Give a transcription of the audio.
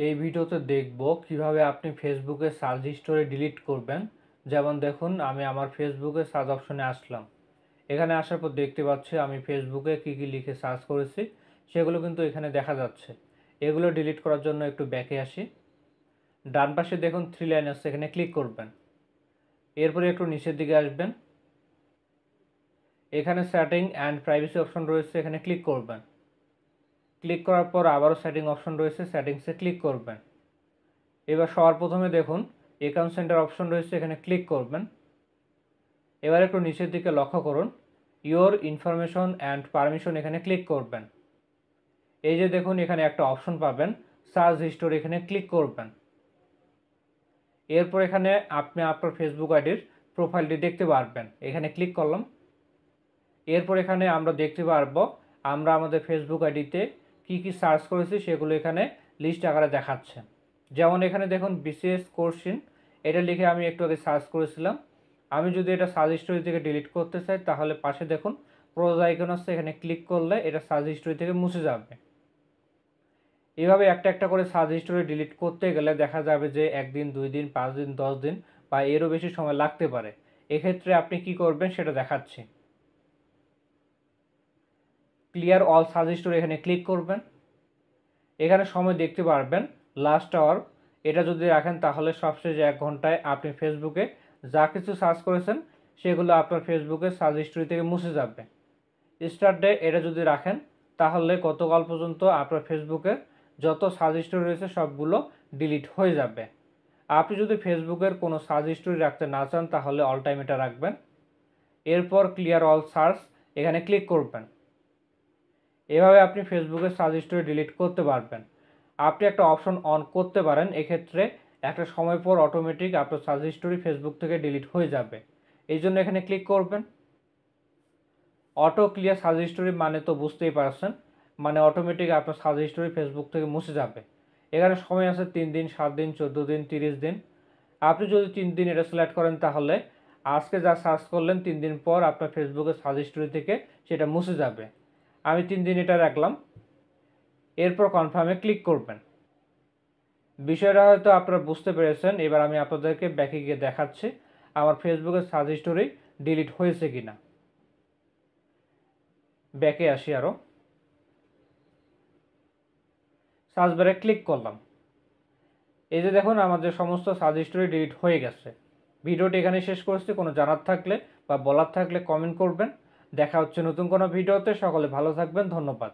এই ভিডিওতে দেখব কিভাবে আপনি ফেসবুকে সার্চ হিস্টোরি ডিলিট করবেন। যেমন দেখুন, আমি আমার ফেসবুকে সার্চ অপশনে আসলাম। এখানে আসার পর দেখতে পাচ্ছি আমি ফেসবুকে কী কী লিখে সার্চ করেছি সেগুলো কিন্তু এখানে দেখা যাচ্ছে। এগুলো ডিলিট করার জন্য একটু ব্যাকে আসি। ডান পাশে দেখুন 3 লাইন আছে, এখানে ক্লিক করবেন। এরপরে একটু নিচের দিকে আসবেন, এখানে সেটিং অ্যান্ড প্রাইভেসি অপশন রয়েছে, এখানে ক্লিক করবেন। ক্লিক করার পর আবারও সেটিং অপশন রয়েছে, সেটিংসে ক্লিক করবেন। এবার সবার প্রথমে দেখুন অ্যাকাউন্ট সেন্টার অপশন রয়েছে, এখানে ক্লিক করবেন। এবার একটু নিচের দিকে লক্ষ্য করুন, ইওর ইনফরমেশন অ্যান্ড পারমিশন, এখানে ক্লিক করবেন। এই যে দেখুন এখানে একটা অপশন পাবেন সার্চ হিস্টোরি, এখানে ক্লিক করবেন। এরপর এখানে আপনি আপনার ফেসবুক আইডির প্রোফাইলটি দেখতে পারবেন, এখানে ক্লিক করলাম। এরপর এখানে আমরা দেখতে পারবো আমরা আমাদের ফেসবুক আইডিতে কি কি সার্চ করেছি সেগুলো এখানে লিস্ট আকারে দেখাচ্ছে। যেমন এখানে দেখুন বিসিএস কোশ্চিন, এটা লিখে আমি একটু আগে সার্চ করেছিলাম। আমি যদি এটা সার্চ হিস্টোরি থেকে ডিলিট করতে চাই তাহলে পাশে দেখুন ক্রস আইকন আছে, এখানে ক্লিক করলে এটা সার্চ হিস্টোরি থেকে মুছে যাবে। এভাবে একটা একটা করে সার্চ হিস্টোরি ডিলিট করতে গেলে দেখা যাবে যে 1 দিন 2 দিন 5 দিন 10 দিন বা এরও বেশি সময় লাগতে পারে। এক্ষেত্রে আপনি কি করবেন সেটা দেখাচ্ছি। ক্লিয়ার অল সার্চ হিস্টোরি, এখানে ক্লিক করবেন। এখানে সময় দেখতে পারবেন লাস্ট আওয়ার, এটা যদি রাখেন তাহলে সবশেষে 1 ঘন্টায় আপনি ফেসবুকে যা কিছু সার্চ করেছেন সেগুলো আপনার ফেসবুকে সার্চ হিস্টোরি থেকে মুছে যাবে। স্টার্ট ডে, এটা যদি রাখেন তাহলে গতকাল পর্যন্ত আপনার ফেসবুকের যত সার্চ হিস্টোরি রয়েছে সবগুলো ডিলিট হয়ে যাবে। আপনি যদি ফেসবুকের কোনো সার্চ হিস্টোরি রাখতে না চান তাহলে অল টাইম এটা রাখবেন। এরপর ক্লিয়ার অল সার্চ, এখানে ক্লিক করবেন। এভাবে আপনি ফেসবুকের সার্চ হিস্টোরি ডিলিট করতে পারবেন। আপনি একটা অপশন অন করতে পারেন, এক্ষেত্রে একটা সময় পর অটোমেটিক আপনার সার্চ হিস্টোরি ফেসবুক থেকে ডিলিট হয়ে যাবে। এই জন্য এখানে ক্লিক করবেন। অটো ক্লিয়ার সার্চ হিস্টোরি মানে তো বুঝতেই পারছেন, মানে অটোমেটিক আপনার সার্চ হিস্টোরি ফেসবুক থেকে মুছে যাবে। এখানে সময় আছে 3 দিন, 7 দিন, 14 দিন, 30 দিন। আপনি যদি 3 দিন এটা সিলেক্ট করেন তাহলে আজকে যা সার্চ করলেন 3 দিন পর আপনার ফেসবুকের সার্চ হিস্টোরি থেকে সেটা মুছে যাবে। আমি 3 দিন এটা রাখলাম। এরপর কনফার্মে ক্লিক করবেন। বিষয়টা হয়তো আপনারা বুঝতে পেরেছেন। এবার আমি আপনাদেরকে ব্যাকে গিয়ে দেখাচ্ছি আমার ফেসবুকের সার্চ হিস্টোরি ডিলিট হয়েছে কিনা। ব্যাকে আসি, আরও সার্চ বারে ক্লিক করলাম। এই যে দেখুন আমাদের সমস্ত সার্চ হিস্টোরি ডিলিট হয়ে গেছে। ভিডিওটি এখানে শেষ করছি। কোনো জানার থাকলে বা বলার থাকলে কমেন্ট করবেন। দেখা হচ্ছে নতুন কোনো ভিডিওতে। সকলে ভালো থাকবেন, ধন্যবাদ।